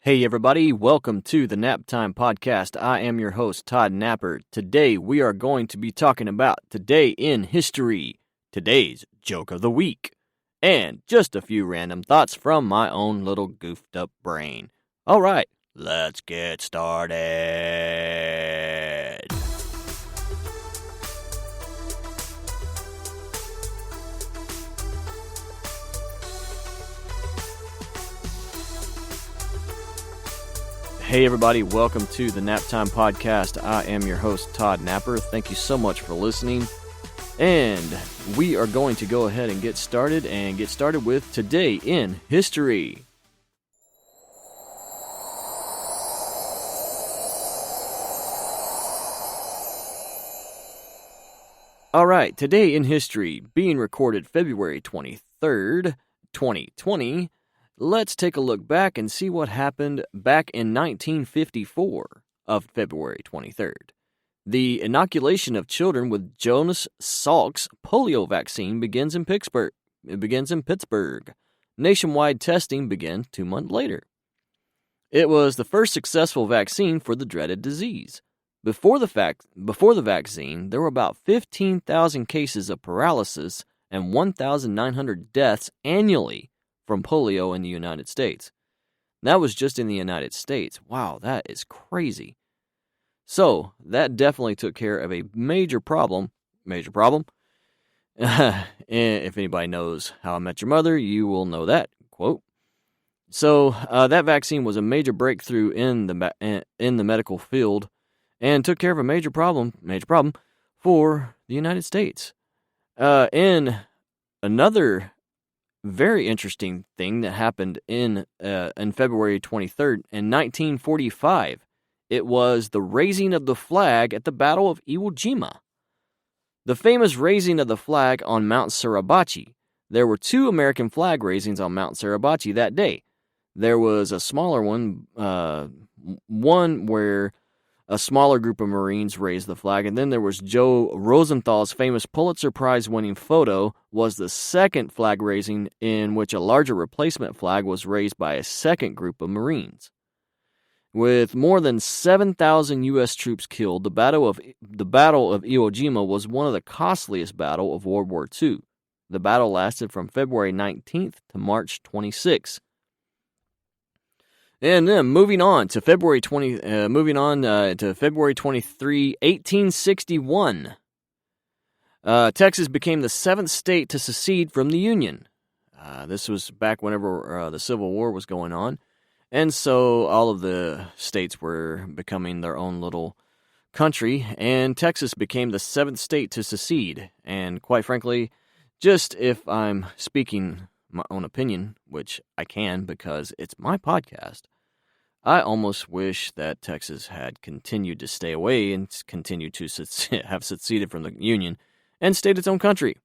Hey everybody, welcome to the Nap Time Podcast. I am your host, Todd Napper. Today we are going to be talking about Today in History, today's Joke of the Week, and just a few random thoughts from my own little goofed up brain. Alright, let's get started. Hey everybody, welcome to the Nap Time Podcast. I am your host, Todd Napper. Thank you so much for listening. And we are going to go ahead and get started with Today in History. Alright, Today in History, being recorded February 23rd, 2020. Let's take a look back and see what happened back in 1954 of February 23rd. The inoculation of children with Jonas Salk's polio vaccine begins in Pittsburgh. Nationwide testing began 2 months later. It was the first successful vaccine for the dreaded disease. Before the vaccine, there were about 15,000 cases of paralysis and 1,900 deaths annually from polio in the United States. That was just in the United States. Wow, that is crazy. So, that definitely took care of a major problem. If anybody knows How I Met Your Mother, you will know that quote. So, that vaccine was a major breakthrough in the medical field and took care of a major problem for the United States. In another very interesting thing that happened in February 23rd, in 1945, it was the raising of the flag at the Battle of Iwo Jima. The famous raising of the flag on Mount Suribachi. There were 2 American flag raisings on Mount Suribachi that day. There was a smaller one, one where a smaller group of Marines raised the flag, and then there was Joe Rosenthal's famous Pulitzer Prize-winning photo was the second flag raising in which a larger replacement flag was raised by a second group of Marines. With more than 7,000 U.S. troops killed, the Battle of Iwo Jima was one of the costliest battles of World War II. The battle lasted from February 19th to March 26th. And then moving on to February 23, 1861. Texas became the 7th state to secede from the Union. This was back whenever the Civil War was going on. And so all of the states were becoming their own little country, and Texas became the 7th state to secede. And quite frankly, just if I'm speaking my own opinion, which I can because it's my podcast, I almost wish that Texas had continued to stay away and continued to have seceded from the Union and stayed its own country.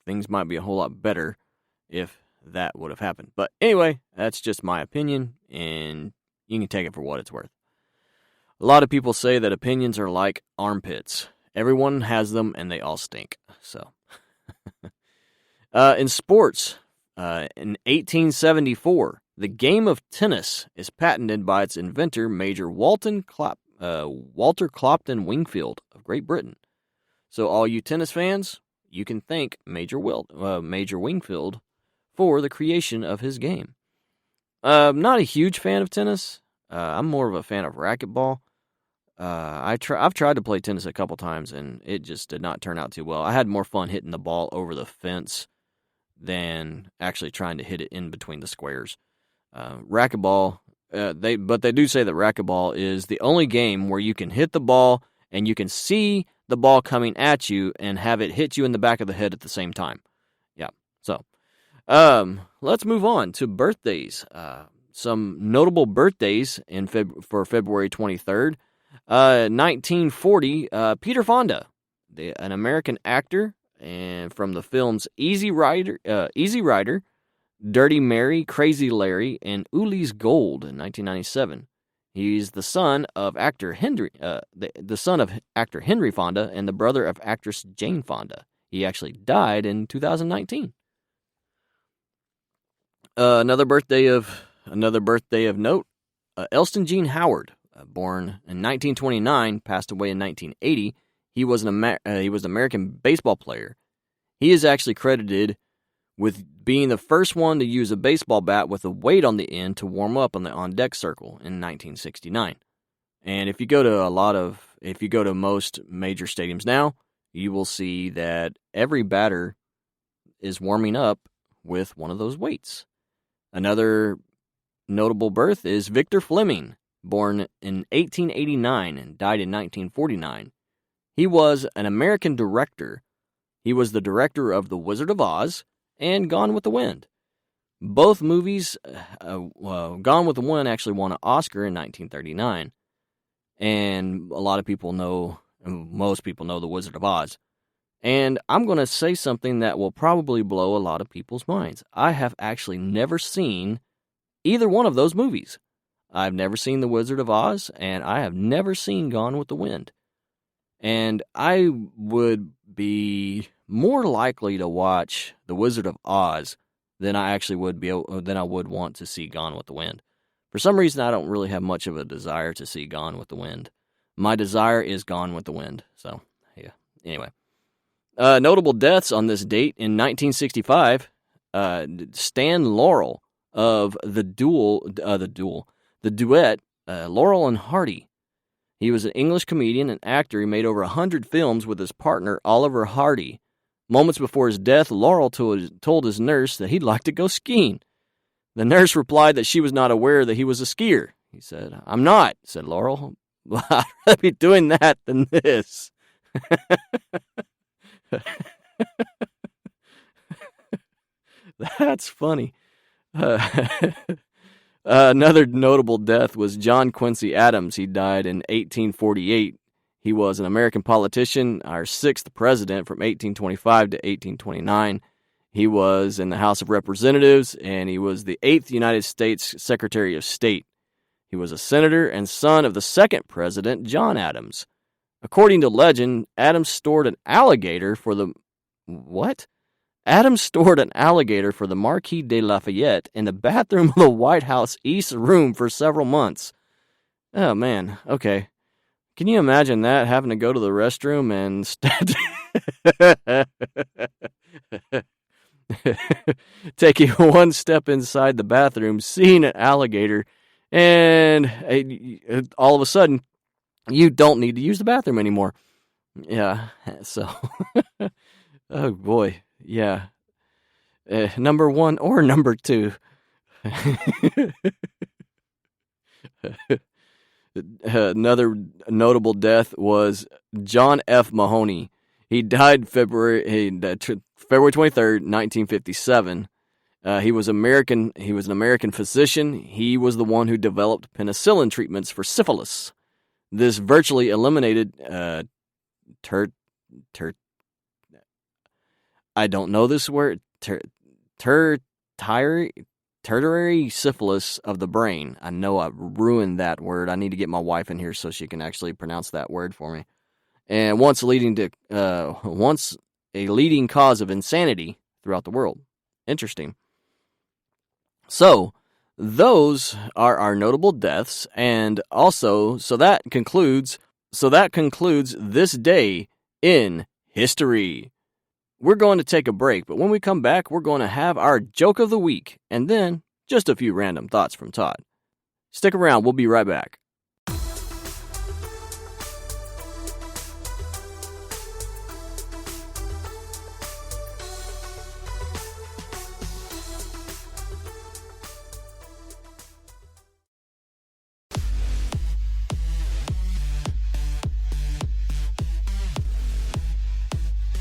Things might be a whole lot better if that would have happened. But anyway, that's just my opinion, and you can take it for what it's worth. A lot of people say that opinions are like armpits. Everyone has them, and they all stink. So, in sports, in 1874, the game of tennis is patented by its inventor, Major Walter Clopton Wingfield of Great Britain. So, all you tennis fans, you can thank Major Wingfield for the creation of his game. I'm not a huge fan of tennis. I'm more of a fan of racquetball. I've tried to play tennis a couple times, and it just did not turn out too well. I had more fun hitting the ball over the fence than actually trying to hit it in between the squares. Racquetball, they do say that racquetball is the only game where you can hit the ball and you can see the ball coming at you and have it hit you in the back of the head at the same time. Yeah, so let's move on to birthdays. Some notable birthdays for February 23rd. 1940, Peter Fonda, an American actor, and from the films Easy Rider, Dirty Mary, Crazy Larry, and Ulee's Gold in 1997. He's the son of actor Henry Fonda and the brother of actress Jane Fonda. He actually died in 2019. Another birthday of note Elston Gene Howard, born in 1929, passed away in 1980. He was an American baseball player. He is actually credited with being the first one to use a baseball bat with a weight on the end to warm up on the on-deck circle in 1969. And if you go to most major stadiums now, you will see that every batter is warming up with one of those weights. Another notable birth is Victor Fleming, born in 1889 and died in 1949. He was an American director. He was the director of The Wizard of Oz and Gone with the Wind. Both movies, Gone with the Wind actually won an Oscar in 1939. And most people know The Wizard of Oz. And I'm going to say something that will probably blow a lot of people's minds. I have actually never seen either one of those movies. I've never seen The Wizard of Oz, and I have never seen Gone with the Wind. And I would be more likely to watch The Wizard of Oz than I would want to see Gone with the Wind. For some reason, I don't really have much of a desire to see Gone with the Wind. My desire is Gone with the Wind. So, yeah. Anyway. Notable deaths on this date. In 1965, Stan Laurel of the duet, Laurel and Hardy. He was an English comedian and actor. He made over 100 films with his partner, Oliver Hardy. Moments before his death, Laurel told his nurse that he'd like to go skiing. The nurse replied that she was not aware that he was a skier. He said, "I'm not," said Laurel. "Well, I'd rather be doing that than this." That's funny. Another notable death was John Quincy Adams. He died in 1848. He was an American politician, our sixth president from 1825 to 1829. He was in the House of Representatives, and he was the 8th United States Secretary of State. He was a senator and son of the second president, John Adams. According to legend, Adams stored an alligator for the... What? Adams stored an alligator for the Marquis de Lafayette in the bathroom of the White House East Room for several months. Oh, man. Okay. Can you imagine that, having to go to the restroom and... taking one step inside the bathroom, seeing an alligator, and all of a sudden, you don't need to use the bathroom anymore. Yeah, so... Oh, boy. Yeah. Number one or number two. Another notable death was John F. Mahoney. He died February 23rd, 1957. He was an American physician. He was the one who developed penicillin treatments for syphilis. This virtually eliminated I don't know this word, tertiary syphilis of the brain. I know I ruined that word. I need to get my wife in here so she can actually pronounce that word for me. And once a leading cause of insanity throughout the world. Interesting. So, those are our notable deaths, and also, so that concludes this day in history. We're going to take a break, but when we come back, we're going to have our joke of the week, and then just a few random thoughts from Todd. Stick around, we'll be right back.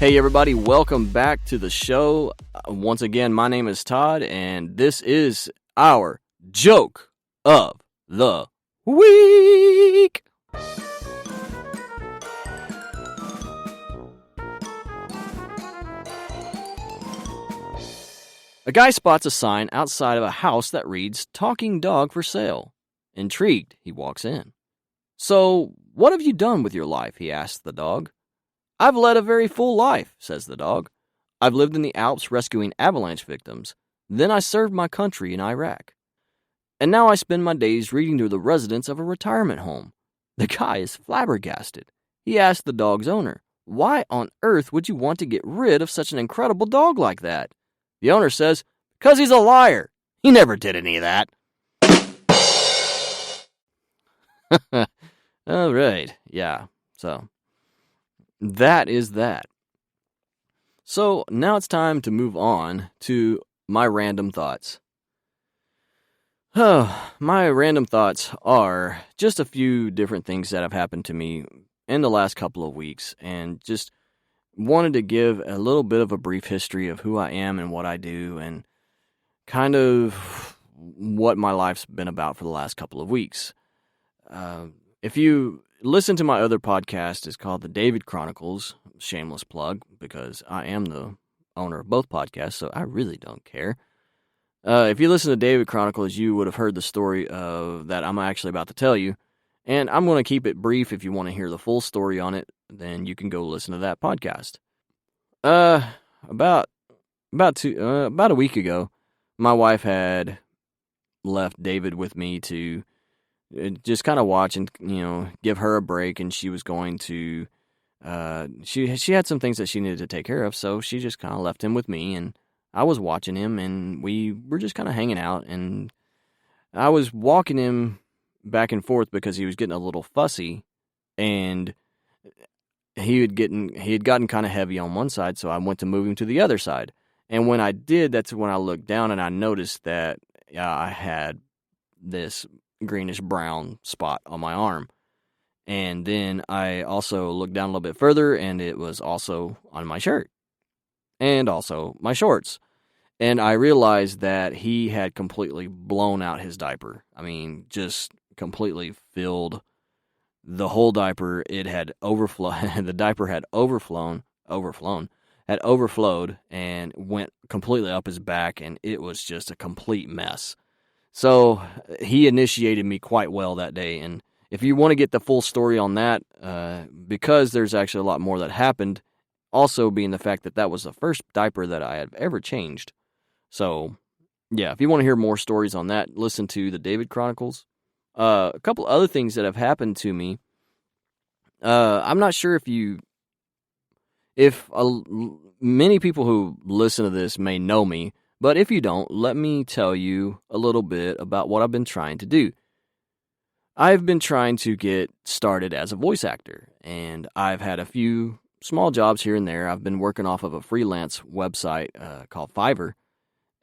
Hey everybody, welcome back to the show. Once again, my name is Todd, and this is our joke of the week. A guy spots a sign outside of a house that reads, "Talking dog for sale." Intrigued, he walks in. "So, what have you done with your life?" he asks the dog. "I've led a very full life," says the dog. "I've lived in the Alps rescuing avalanche victims. Then I served my country in Iraq." And now I spend my days reading to the residents of a retirement home. The guy is flabbergasted. He asked the dog's owner, "Why on earth would you want to get rid of such an incredible dog like that?" The owner says, "'Cause he's a liar. He never did any of that." All right, yeah, so that is that. So now it's time to move on to my random thoughts. My random thoughts are just a few different things that have happened to me in the last couple of weeks, and just wanted to give a little bit of a brief history of who I am and what I do, and kind of what my life's been about for the last couple of weeks. If you listen to my other podcast, it's called The David Chronicles. Shameless plug, because I am the owner of both podcasts, so I really don't care. If you listen to David Chronicles, you would have heard the story that I'm actually about to tell you, and I'm going to keep it brief. If you want to hear the full story on it, then you can go listen to that podcast. About a week ago, my wife had left David with me to just kind of watch and, give her a break, and she was going to, she had some things that she needed to take care of, so she just kind of left him with me, and I was watching him, and we were just kind of hanging out, and I was walking him back and forth because he was getting a little fussy, and he had gotten kind of heavy on one side, so I went to move him to the other side. And when I did, that's when I looked down and I noticed that I had this greenish brown spot on my arm. And then I also looked down a little bit further, and it was also on my shirt and also my shorts. And I realized that he had completely blown out his diaper. I mean, just completely filled the whole diaper. It had overflowed. The diaper had overflowed, and went completely up his back, and it was just a complete mess. So he initiated me quite well that day, and if you want to get the full story on that, because there's actually a lot more that happened, also being the fact that was the first diaper that I had ever changed. So, yeah, if you want to hear more stories on that, listen to the David Chronicles. A couple other things that have happened to me. I'm not sure if many people who listen to this may know me, but if you don't, let me tell you a little bit about what I've been trying to do. I've been trying to get started as a voice actor, and I've had a few small jobs here and there. I've been working off of a freelance website called Fiverr,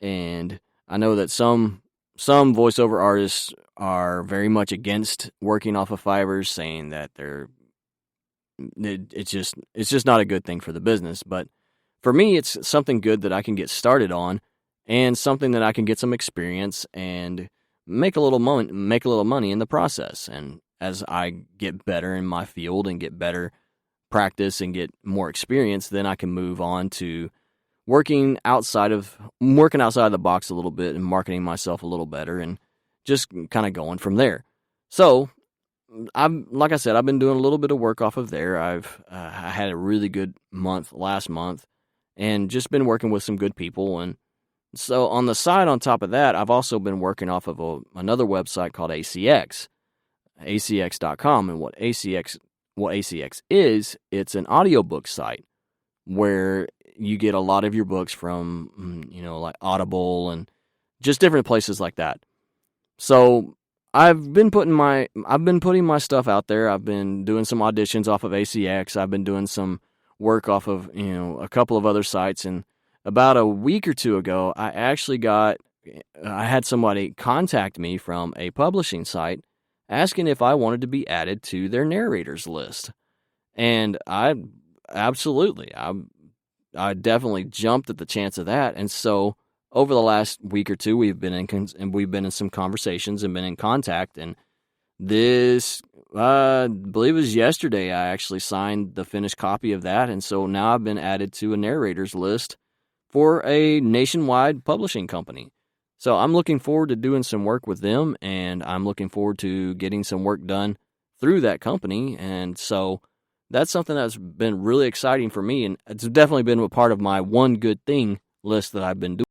and I know that some voiceover artists are very much against working off of Fiverr, saying that it's just not a good thing for the business. But for me, it's something good that I can get started on, and something that I can get some experience and make a little money in the process. And as I get better in my field and get better practice and get more experience, then I can move on to working outside of the box a little bit and marketing myself a little better, and just kind of going from there. So like I said, I've been doing a little bit of work off of there. I had a really good month last month, and just been working with some good people. And so on the side, on top of that, I've also been working off of another website called ACX, acx.com. And what ACX is, it's an audiobook site where you get a lot of your books from, like Audible and just different places like that. So I've been putting my stuff out there. I've been doing some auditions off of ACX. I've been doing some work off of, a couple of other sites. And about a week or two ago, I had somebody contact me from a publishing site asking if I wanted to be added to their narrators list. And I definitely jumped at the chance of that. And so over the last week or two, we've been in some conversations and been in contact. And this, I believe it was yesterday, I actually signed the finished copy of that. And so now I've been added to a narrators list for a nationwide publishing company. So I'm looking forward to doing some work with them, and I'm looking forward to getting some work done through that company. And so that's something that's been really exciting for me, and it's definitely been a part of my one good thing list that I've been doing.